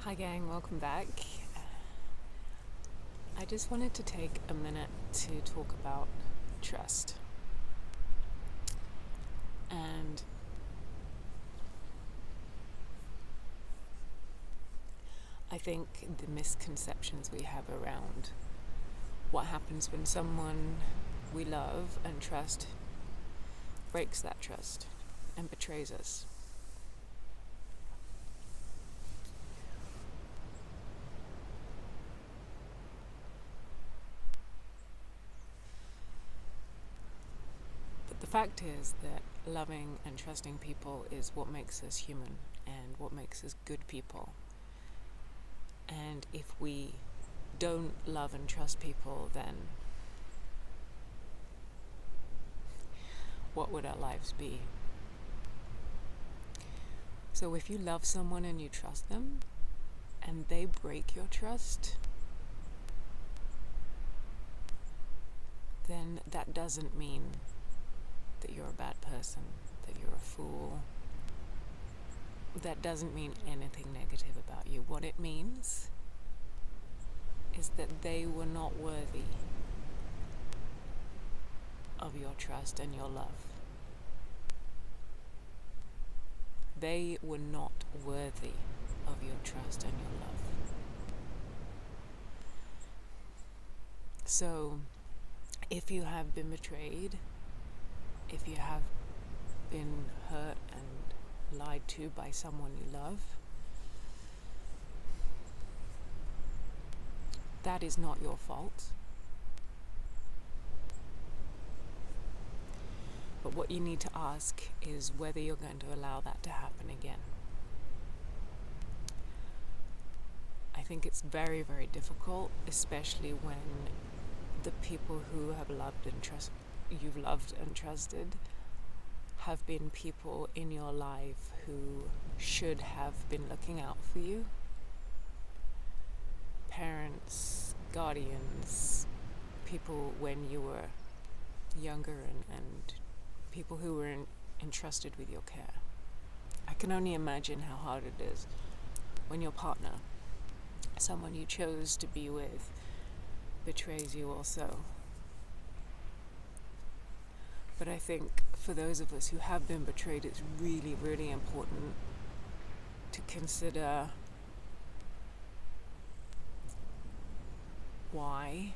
Hi gang, welcome back. I just wanted to take a minute to talk about trust. And I think the misconceptions we have around what happens when someone we love and trust breaks that trust and betrays us. The fact is that loving and trusting people is what makes us human and what makes us good people. And if we don't love and trust people, then what would our lives be? So if you love someone and you trust them and they break your trust, then that doesn't mean that you're a bad person, that you're a fool. That doesn't mean anything negative about you. What it means is that they were not worthy of your trust and your love. They were not worthy of your trust and your love. So, if you have been betrayed, if you have been hurt and lied to by someone you love, that is not your fault. But what you need to ask is whether you're going to allow that to happen again. I think it's very, very difficult, especially when the people who have loved and you've loved and trusted have been people in your life who should have been looking out for you. Parents, guardians, people when you were younger and people who were entrusted with your care. I can only imagine how hard it is when your partner, someone you chose to be with, betrays you also. But I think for those of us who have been betrayed, it's really, really important to consider why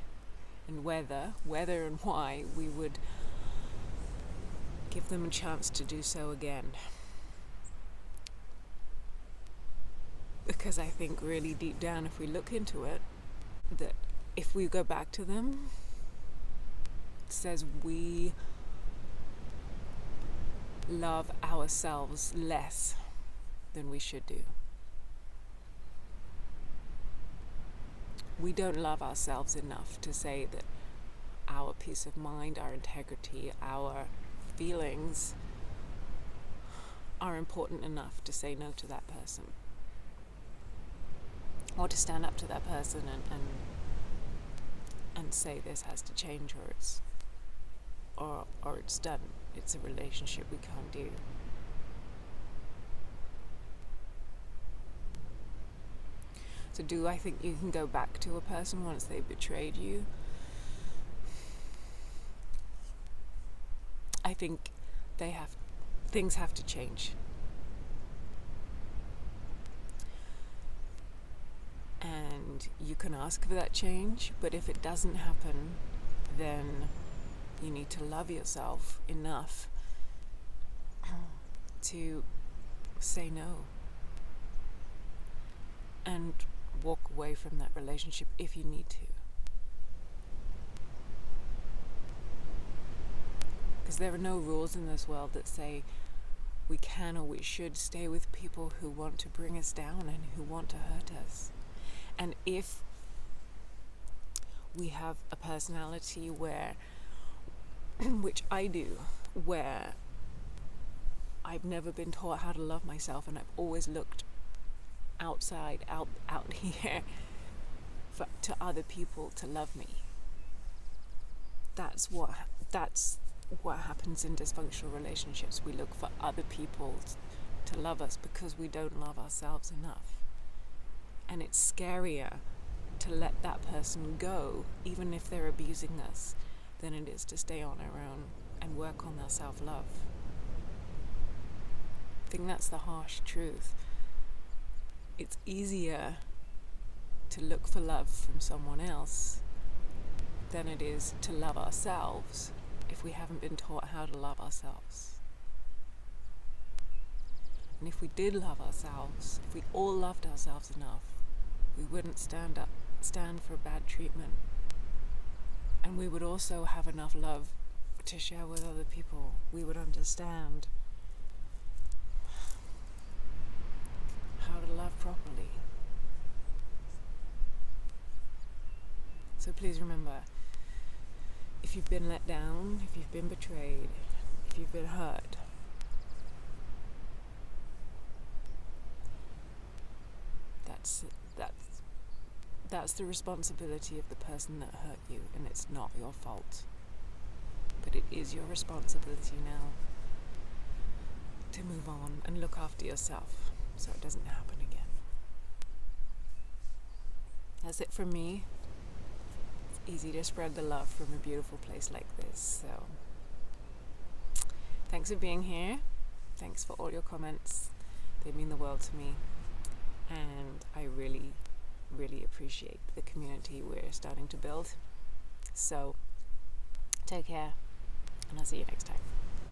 and whether and why we would give them a chance to do so again. Because I think really deep down, if we look into it, that if we go back to them, it says we love ourselves less than we should do. We don't love ourselves enough to say that our peace of mind, our integrity, our feelings are important enough to say no to that person, or to stand up to that person and say this has to change, or it's done. It's a relationship we can't do. So do I think you can go back to a person once they betrayed you? I think things have to change. And you can ask for that change, but if it doesn't happen, then you need to love yourself enough to say no and walk away from that relationship if you need to. Because there are no rules in this world that say we can or we should stay with people who want to bring us down and who want to hurt us. And if we have a personality where which I do, where I've never been taught how to love myself, and I've always looked out here to other people to love me. That's what happens in dysfunctional relationships. We look for other people to love us because we don't love ourselves enough. And it's scarier to let that person go, even if they're abusing us, than it is to stay on our own and work on our self-love. I think that's the harsh truth. It's easier to look for love from someone else than it is to love ourselves if we haven't been taught how to love ourselves. And if we did love ourselves, if we all loved ourselves enough, we wouldn't stand for bad treatment. And we would also have enough love to share with other people. We would understand how to love properly. So please remember, if you've been let down, if you've been betrayed, if you've been hurt, that's the responsibility of the person that hurt you, and it's not your fault. But it is your responsibility now to move on and look after yourself so it doesn't happen again. That's it from me. It's easy to spread the love from a beautiful place like this. So thanks for being here. Thanks for all your comments. They mean the world to me. And I really, really appreciate the community we're starting to build. So take care, and I'll see you next time.